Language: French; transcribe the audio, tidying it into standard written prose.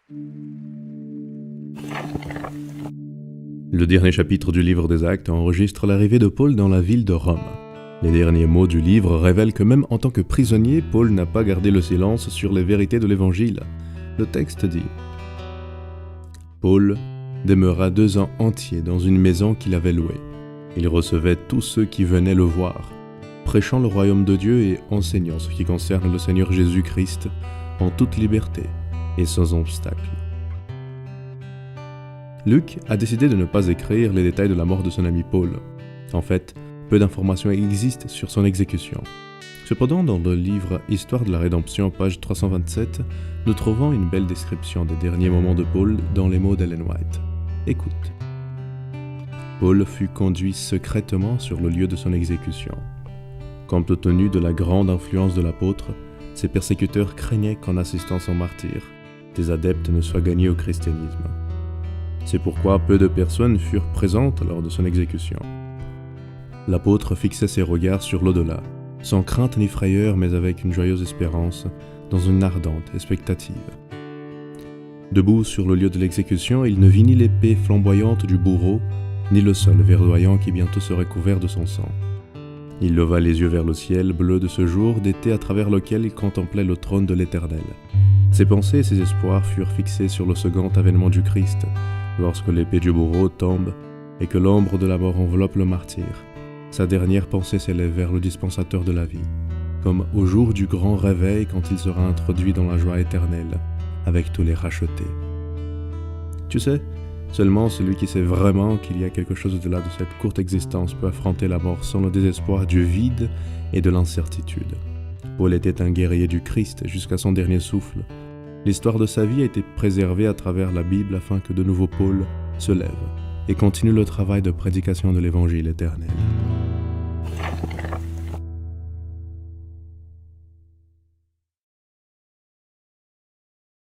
Le dernier chapitre du livre des Actes enregistre l'arrivée de Paul dans la ville de Rome. Les derniers mots du livre révèlent que même en tant que prisonnier, Paul n'a pas gardé le silence sur les vérités de l'Évangile. Le texte dit « Paul demeura 2 ans entiers dans une maison qu'il avait louée. Il recevait tous ceux qui venaient le voir, prêchant le royaume de Dieu et enseignant ce qui concerne le Seigneur Jésus-Christ en toute liberté et sans obstacle. » Luc a décidé de ne pas écrire les détails de la mort de son ami Paul. En fait, peu d'informations existent sur son exécution. Cependant, dans le livre Histoire de la Rédemption, page 327, nous trouvons une belle description des derniers moments de Paul dans les mots d'Ellen White. Écoute. Paul fut conduit secrètement sur le lieu de son exécution. Compte tenu de la grande influence de l'apôtre, ses persécuteurs craignaient qu'en assistant son martyre, des adeptes ne soient gagnés au christianisme. C'est pourquoi peu de personnes furent présentes lors de son exécution. L'apôtre fixait ses regards sur l'au-delà, sans crainte ni frayeur, mais avec une joyeuse espérance, dans une ardente expectative. Debout sur le lieu de l'exécution, il ne vit ni l'épée flamboyante du bourreau, ni le sol verdoyant qui bientôt serait couvert de son sang. Il leva les yeux vers le ciel bleu de ce jour d'été à travers lequel il contemplait le trône de l'Éternel. Ses pensées et ses espoirs furent fixés sur le second avènement du Christ, lorsque l'épée du bourreau tombe et que l'ombre de la mort enveloppe le martyr. Sa dernière pensée s'élève vers le dispensateur de la vie, comme au jour du grand réveil quand il sera introduit dans la joie éternelle, avec tous les rachetés. Tu sais, seulement celui qui sait vraiment qu'il y a quelque chose au-delà de cette courte existence peut affronter la mort sans le désespoir du vide et de l'incertitude. Paul était un guerrier du Christ jusqu'à son dernier souffle. L'histoire de sa vie a été préservée à travers la Bible afin que de nouveau Paul se lève et continue le travail de prédication de l'Évangile éternel.